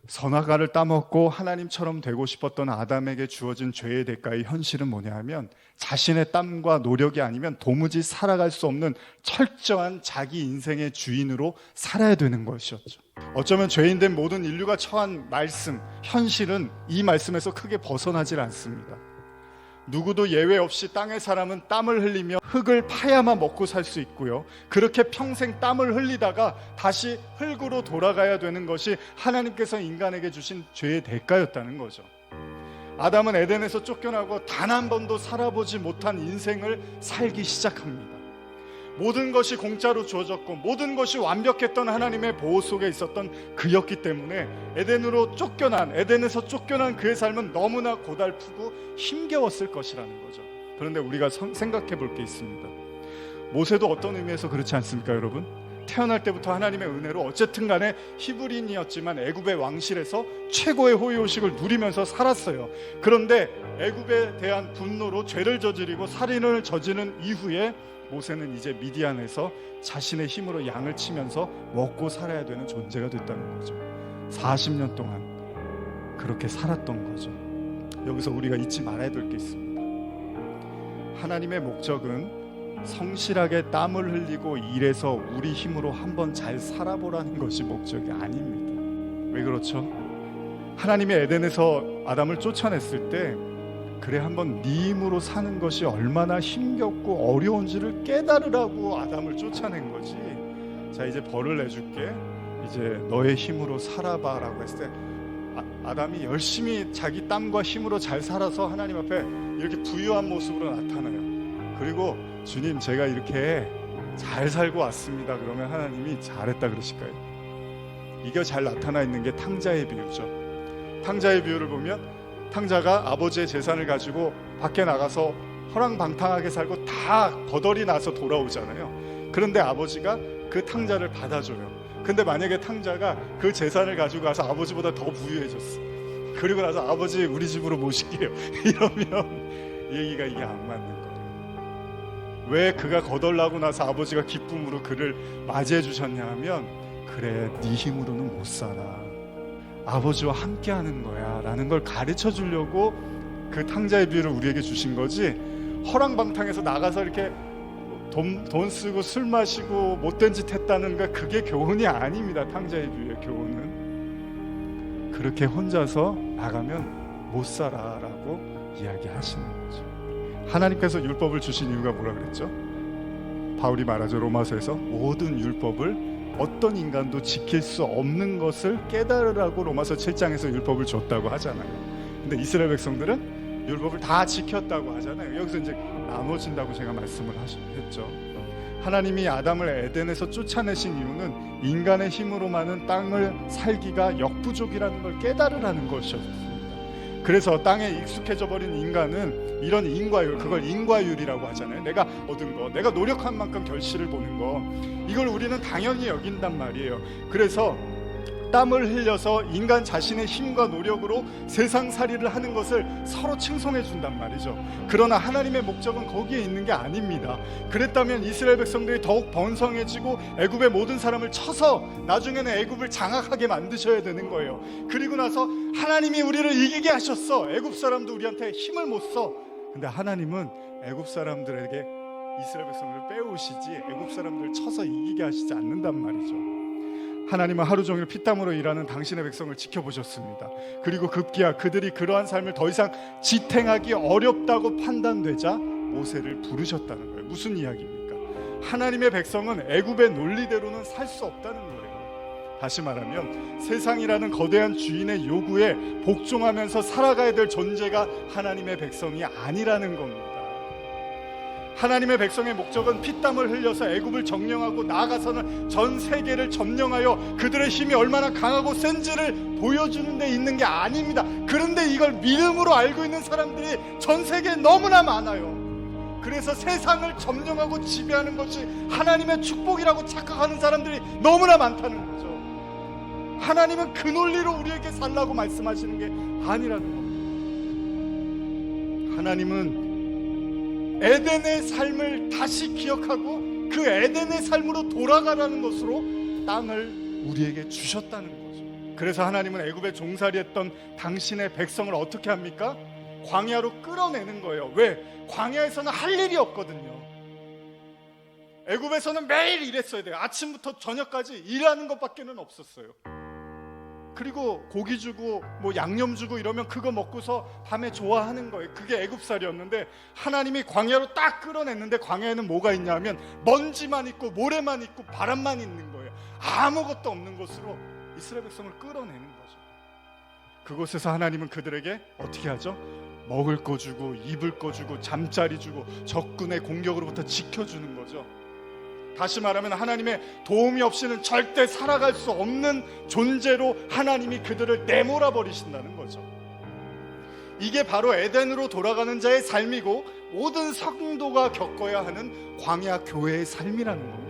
선악과를 따먹고 하나님처럼 되고 싶었던 아담에게 주어진 죄의 대가의 현실은 뭐냐 하면 자신의 땀과 노력이 아니면 도무지 살아갈 수 없는 철저한 자기 인생의 주인으로 살아야 되는 것이었죠. 어쩌면 죄인된 모든 인류가 처한 말씀, 현실은 이 말씀에서 크게 벗어나질 않습니다. 누구도 예외 없이 땅의 사람은 땀을 흘리며 흙을 파야만 먹고 살 수 있고요, 그렇게 평생 땀을 흘리다가 다시 흙으로 돌아가야 되는 것이 하나님께서 인간에게 주신 죄의 대가였다는 거죠. 아담은 에덴에서 쫓겨나고 단 한 번도 살아보지 못한 인생을 살기 시작합니다. 모든 것이 공짜로 주어졌고 모든 것이 완벽했던 하나님의 보호 속에 있었던 그였기 때문에 에덴에서 쫓겨난 그의 삶은 너무나 고달프고 힘겨웠을 것이라는 거죠. 그런데 우리가 생각해 볼 게 있습니다. 모세도 어떤 의미에서 그렇지 않습니까, 여러분? 태어날 때부터 하나님의 은혜로 어쨌든 간에 히브리인이었지만 애굽의 왕실에서 최고의 호의호식을 누리면서 살았어요. 그런데 애굽에 대한 분노로 죄를 저지르고 살인을 저지른 이후에 모세는 이제 미디안에서 자신의 힘으로 양을 치면서 먹고 살아야 되는 존재가 됐다는 거죠. 40년 동안 그렇게 살았던 거죠. 여기서 우리가 잊지 말아야 될 게 있습니다. 하나님의 목적은 성실하게 땀을 흘리고 일해서 우리 힘으로 한번 잘 살아보라는 것이 목적이 아닙니다. 왜 그렇죠? 하나님이 에덴에서 아담을 쫓아냈을 때 그래 한번 네 힘으로 사는 것이 얼마나 힘겹고 어려운지를 깨달으라고 아담을 쫓아낸 거지. 자, 이제 벌을 내줄게, 이제 너의 힘으로 살아봐 라고 했을 때 아담이 열심히 자기 땀과 힘으로 잘 살아서 하나님 앞에 이렇게 부유한 모습으로 나타나요. 그리고 주님, 제가 이렇게 잘 살고 왔습니다. 그러면 하나님이 잘했다 그러실까요? 이게 잘 나타나 있는 게 탕자의 비유죠. 탕자의 비유를 보면 탕자가 아버지의 재산을 가지고 밖에 나가서 허랑방탕하게 살고 다 거덜이 나서 돌아오잖아요. 그런데 아버지가 그 탕자를 받아줘요. 근데 만약에 탕자가 그 재산을 가지고 가서 아버지보다 더 부유해졌어. 그리고 나서 아버지 우리 집으로 모실게요 이러면 얘기가 이게 안 맞는 거예요. 왜 그가 거덜나고 나서 아버지가 기쁨으로 그를 맞이해 주셨냐 하면, 그래 네 힘으로는 못 살아, 아버지와 함께 하는 거야 라는 걸 가르쳐 주려고 그 탕자의 비유를 우리에게 주신 거지, 허랑방탕에서 나가서 이렇게 돈 쓰고 술 마시고 못된 짓 했다는 거, 그게 교훈이 아닙니다. 탕자의 비유의 교훈은 그렇게 혼자서 나가면 못 살아 라고 이야기하시는 거죠. 하나님께서 율법을 주신 이유가 뭐라 그랬죠? 바울이 말하죠. 로마서에서 모든 율법을 어떤 인간도 지킬 수 없는 것을 깨달으라고 로마서 7장에서 율법을 줬다고 하잖아요. 근데 이스라엘 백성들은 율법을 다 지켰다고 하잖아요. 여기서 이제 나눠진다고 제가 말씀을 했죠. 하나님이 아담을 에덴에서 쫓아내신 이유는 인간의 힘으로만은 땅을 살기가 역부족이라는 걸 깨달으라는 것이었습니다. 그래서 땅에 익숙해져 버린 인간은 이런 인과율, 그걸 인과율이라고 하잖아요. 내가 얻은 거, 내가 노력한 만큼 결실을 보는 거, 이걸 우리는 당연히 여긴단 말이에요. 그래서 땀을 흘려서 인간 자신의 힘과 노력으로 세상살이를 하는 것을 서로 칭송해 준단 말이죠. 그러나 하나님의 목적은 거기에 있는 게 아닙니다. 그랬다면 이스라엘 백성들이 더욱 번성해지고 애굽의 모든 사람을 쳐서 나중에는 애굽을 장악하게 만드셔야 되는 거예요. 그리고 나서 하나님이 우리를 이기게 하셨어. 애굽 사람도 우리한테 힘을 못 써. 근데 하나님은 애굽 사람들에게 이스라엘 백성들을 빼오시지 애굽 사람들을 쳐서 이기게 하시지 않는단 말이죠. 하나님은 하루 종일 피땀으로 일하는 당신의 백성을 지켜보셨습니다. 그리고 급기야 그들이 그러한 삶을 더 이상 지탱하기 어렵다고 판단되자 모세를 부르셨다는 거예요. 무슨 이야기입니까? 하나님의 백성은 애굽의 논리대로는 살 수 없다는 거예요. 다시 말하면 세상이라는 거대한 주인의 요구에 복종하면서 살아가야 될 존재가 하나님의 백성이 아니라는 겁니다. 하나님의 백성의 목적은 피땀을 흘려서 애굽을 점령하고 나아가서는 전 세계를 점령하여 그들의 힘이 얼마나 강하고 센지를 보여주는 데 있는 게 아닙니다. 그런데 이걸 믿음으로 알고 있는 사람들이 전 세계에 너무나 많아요. 그래서 세상을 점령하고 지배하는 것이 하나님의 축복이라고 착각하는 사람들이 너무나 많다는 거죠. 하나님은 그 논리로 우리에게 살라고 말씀하시는 게 아니라는 겁니다. 하나님은 에덴의 삶을 다시 기억하고 그 에덴의 삶으로 돌아가라는 것으로 땅을 우리에게 주셨다는 거죠. 그래서 하나님은 애굽에 종살이했던 당신의 백성을 어떻게 합니까? 광야로 끌어내는 거예요. 왜? 광야에서는 할 일이 없거든요. 애굽에서는 매일 일했어야 돼요. 아침부터 저녁까지 일하는 것밖에는 없었어요. 그리고 고기 주고 뭐 양념 주고 이러면 그거 먹고서 밤에 좋아하는 거예요. 그게 애굽살이었는데 하나님이 광야로 딱 끌어냈는데 광야에는 뭐가 있냐면 먼지만 있고 모래만 있고 바람만 있는 거예요. 아무것도 없는 곳으로 이스라엘 백성을 끌어내는 거죠. 그곳에서 하나님은 그들에게 어떻게 하죠? 먹을 거 주고 입을 거 주고 잠자리 주고 적군의 공격으로부터 지켜주는 거죠. 다시 말하면 하나님의 도움이 없이는 절대 살아갈 수 없는 존재로 하나님이 그들을 내몰아 버리신다는 거죠. 이게 바로 에덴으로 돌아가는 자의 삶이고 모든 성도가 겪어야 하는 광야 교회의 삶이라는 겁니다.